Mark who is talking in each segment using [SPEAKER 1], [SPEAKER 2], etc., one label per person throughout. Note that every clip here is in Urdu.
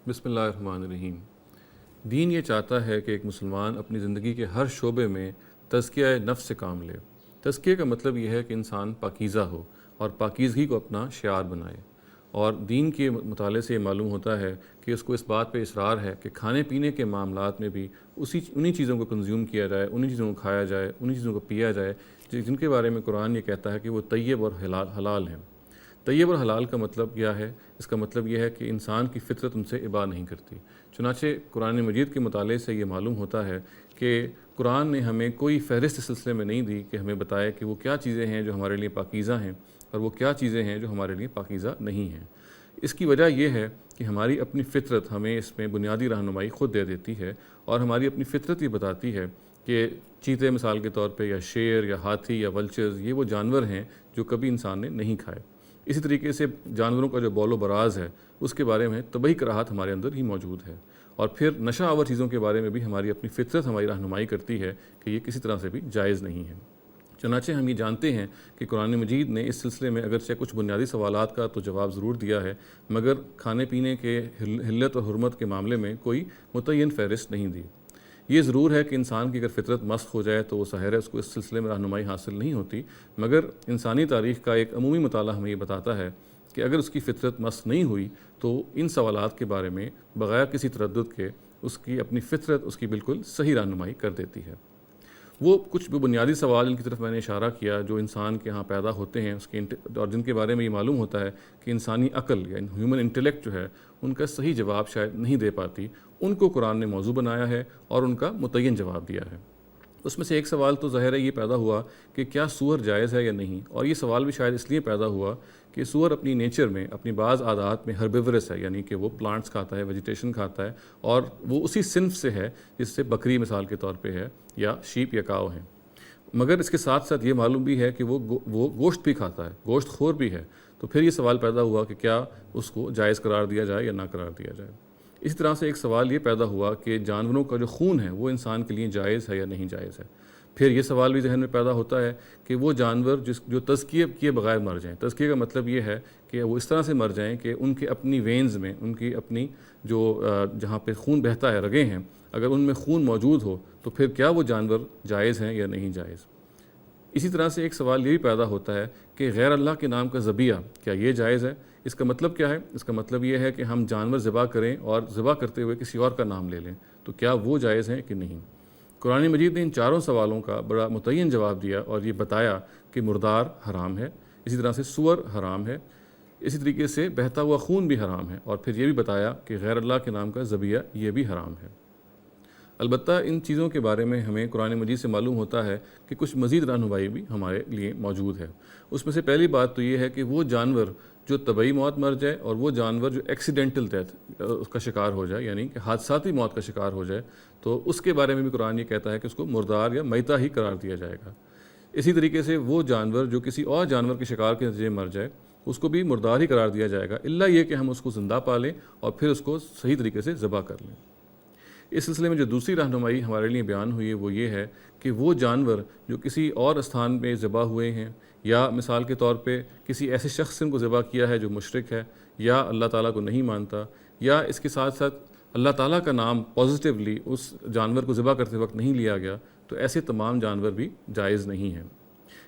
[SPEAKER 1] بسم اللہ الرحمن الرحیم۔ دین یہ چاہتا ہے کہ ایک مسلمان اپنی زندگی کے ہر شعبے میں تزکیہ نفس سے کام لے۔ تزکیہ کا مطلب یہ ہے کہ انسان پاکیزہ ہو اور پاکیزگی کو اپنا شعار بنائے، اور دین کے مطالعے سے یہ معلوم ہوتا ہے کہ اس کو اس بات پہ اصرار ہے کہ کھانے پینے کے معاملات میں بھی انہی چیزوں کو کنزیوم کیا جائے، انہی چیزوں کو کھایا جائے، انہی چیزوں کو پیا جائے جن کے بارے میں قرآن یہ کہتا ہے کہ وہ طیب اور حلال ہیں۔ طیب اور حلال کا مطلب کیا ہے؟ اس کا مطلب یہ ہے کہ انسان کی فطرت ان سے ابا نہیں کرتی۔ چنانچہ قرآن مجید کے مطالعے سے یہ معلوم ہوتا ہے کہ قرآن نے ہمیں کوئی فہرست اس سلسلے میں نہیں دی کہ ہمیں بتائے کہ وہ کیا چیزیں ہیں جو ہمارے لیے پاکیزہ ہیں اور وہ کیا چیزیں ہیں جو ہمارے لیے پاکیزہ نہیں ہیں۔ اس کی وجہ یہ ہے کہ ہماری اپنی فطرت ہمیں اس میں بنیادی رہنمائی خود دے دیتی ہے، اور ہماری اپنی فطرت یہ بتاتی ہے کہ چیتے مثال کے طور پہ، یا شیر یا ہاتھی یا ولچرز، یہ وہ جانور ہیں جو کبھی انسان نے نہیں کھائے۔ اسی طریقے سے جانوروں کا جو بول و براز ہے اس کے بارے میں طبعی کراہت ہمارے اندر ہی موجود ہے، اور پھر نشہ آور چیزوں کے بارے میں بھی ہماری اپنی فطرت ہماری رہنمائی کرتی ہے کہ یہ کسی طرح سے بھی جائز نہیں ہے۔ چنانچہ ہم یہ جانتے ہیں کہ قرآن مجید نے اس سلسلے میں اگرچہ کچھ بنیادی سوالات کا تو جواب ضرور دیا ہے، مگر کھانے پینے کے حلت اور حرمت کے معاملے میں کوئی متعین فہرست نہیں دی۔ یہ ضرور ہے کہ انسان کی اگر فطرت مسخ ہو جائے تو وہ ظاہر ہے اس کو اس سلسلے میں رہنمائی حاصل نہیں ہوتی، مگر انسانی تاریخ کا ایک عمومی مطالعہ ہمیں یہ بتاتا ہے کہ اگر اس کی فطرت مسخ نہیں ہوئی تو ان سوالات کے بارے میں بغیر کسی تردد کے اس کی اپنی فطرت اس کی بالکل صحیح رہنمائی کر دیتی ہے۔ وہ کچھ بھی بنیادی سوال ان کی طرف میں نے اشارہ کیا جو انسان کے ہاں پیدا ہوتے ہیں اس کے اور جن کے بارے میں یہ معلوم ہوتا ہے کہ انسانی عقل یا ہیومن انٹلیکٹ جو ہے ان کا صحیح جواب شاید نہیں دے پاتی، ان کو قرآن نے موضوع بنایا ہے اور ان کا متعین جواب دیا ہے۔ اس میں سے ایک سوال تو ظاہر ہے یہ پیدا ہوا کہ کیا سور جائز ہے یا نہیں، اور یہ سوال بھی شاید اس لیے پیدا ہوا کہ سور اپنی نیچر میں، اپنی بعض عادات میں ہربیورس ہے، یعنی کہ وہ پلانٹس کھاتا ہے، ویجیٹیشن کھاتا ہے، اور وہ اسی صنف سے ہے جس سے بکری مثال کے طور پہ ہے یا شیپ یا کاؤ ہیں۔ مگر اس کے ساتھ ساتھ یہ معلوم بھی ہے کہ وہ گوشت بھی کھاتا ہے، گوشت خور بھی ہے، تو پھر یہ سوال پیدا ہوا کہ کیا اس کو جائز قرار دیا جائے یا نہ قرار دیا جائے۔ اسی طرح سے ایک سوال یہ پیدا ہوا کہ جانوروں کا جو خون ہے وہ انسان کے لیے جائز ہے یا نہیں جائز ہے۔ پھر یہ سوال بھی ذہن میں پیدا ہوتا ہے کہ وہ جانور جو تزکیہ کیے بغیر مر جائیں، تزکیہ کا مطلب یہ ہے کہ وہ اس طرح سے مر جائیں کہ ان کے اپنی وینز میں، ان کی اپنی جو جہاں پہ خون بہتا ہے، رگیں ہیں، اگر ان میں خون موجود ہو تو پھر کیا وہ جانور جائز ہیں یا نہیں جائز۔ اسی طرح سے ایک سوال یہ بھی پیدا ہوتا ہے کہ غیر اللہ کے نام کا ذبیحہ کیا یہ جائز ہے؟ اس کا مطلب کیا ہے؟ اس کا مطلب یہ ہے کہ ہم جانور ذبح کریں اور ذبح کرتے ہوئے کسی اور کا نام لے لیں، تو کیا وہ جائز ہیں کہ نہیں؟ قرآن مجید نے ان چاروں سوالوں کا بڑا متعین جواب دیا اور یہ بتایا کہ مردار حرام ہے، اسی طرح سے سور حرام ہے، اسی طریقے سے بہتا ہوا خون بھی حرام ہے، اور پھر یہ بھی بتایا کہ غیر اللہ کے نام کا ذبیحہ یہ بھی حرام ہے۔ البتہ ان چیزوں کے بارے میں ہمیں قرآن مجید سے معلوم ہوتا ہے کہ کچھ مزید رہنمائی بھی ہمارے لیے موجود ہے۔ اس میں سے پہلی بات تو یہ ہے کہ وہ جانور جو طبعی موت مر جائے اور وہ جانور جو ایکسیڈنٹل ڈیتھ اس کا شکار ہو جائے، یعنی کہ حادثاتی موت کا شکار ہو جائے، تو اس کے بارے میں بھی قرآن یہ کہتا ہے کہ اس کو مردار یا میتہ ہی قرار دیا جائے گا۔ اسی طریقے سے وہ جانور جو کسی اور جانور کے شکار کے نتیجے میں مر جائے اس کو بھی مردار ہی قرار دیا جائے گا، الا یہ کہ ہم اس کو زندہ پالیں اور پھر اس کو صحیح طریقے سے ذبح کر لیں۔ اس سلسلے میں جو دوسری رہنمائی ہمارے لیے بیان ہوئی ہے وہ یہ ہے کہ وہ جانور جو کسی اور استھان میں ذبح ہوئے ہیں، یا مثال کے طور پہ کسی ایسے شخص نے ان کو ذبح کیا ہے جو مشرک ہے یا اللہ تعالیٰ کو نہیں مانتا، یا اس کے ساتھ ساتھ اللہ تعالیٰ کا نام پازیٹیولی اس جانور کو ذبح کرتے وقت نہیں لیا گیا، تو ایسے تمام جانور بھی جائز نہیں ہیں۔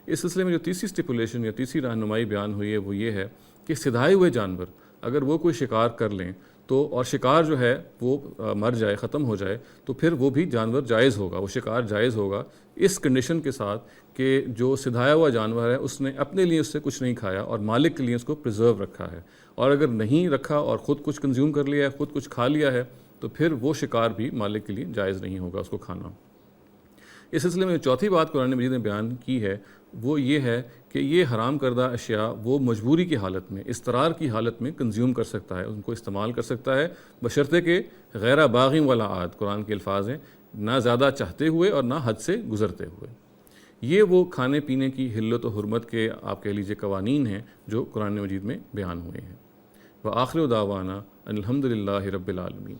[SPEAKER 1] اس سلسلے میں جو تیسری اسٹیپولیشن یا تیسری رہنمائی بیان ہوئی ہے وہ یہ ہے کہ سدھائے ہوئے جانور اگر وہ کوئی شکار کر لیں تو اور شکار جو ہے وہ مر جائے، ختم ہو جائے، تو پھر وہ بھی جانور جائز ہوگا، وہ شکار جائز ہوگا، اس کنڈیشن کے ساتھ کہ جو سدھایا ہوا جانور ہے اس نے اپنے لیے اس سے کچھ نہیں کھایا اور مالک کے لیے اس کو پریزرو رکھا ہے، اور اگر نہیں رکھا اور خود کچھ کنزیوم کر لیا ہے، خود کچھ کھا لیا ہے، تو پھر وہ شکار بھی مالک کے لیے جائز نہیں ہوگا اس کو کھانا۔ اس سلسلے میں چوتھی بات قرآن مجید نے بیان کی ہے وہ یہ ہے کہ یہ حرام کردہ اشیاء وہ مجبوری کی حالت میں، اضطرار کی حالت میں کنزیوم کر سکتا ہے، ان کو استعمال کر سکتا ہے، بشرطے کہ غیر باغ ولا عاد، قرآن کے الفاظ ہیں، نہ زیادہ چاہتے ہوئے اور نہ حد سے گزرتے ہوئے۔ یہ وہ کھانے پینے کی حلت و حرمت کے آپ کہہ لیجیے قوانین ہیں جو قرآن مجید میں بیان ہوئے ہیں۔ وآخر دعوانا ان الحمد للہ رب العالمین۔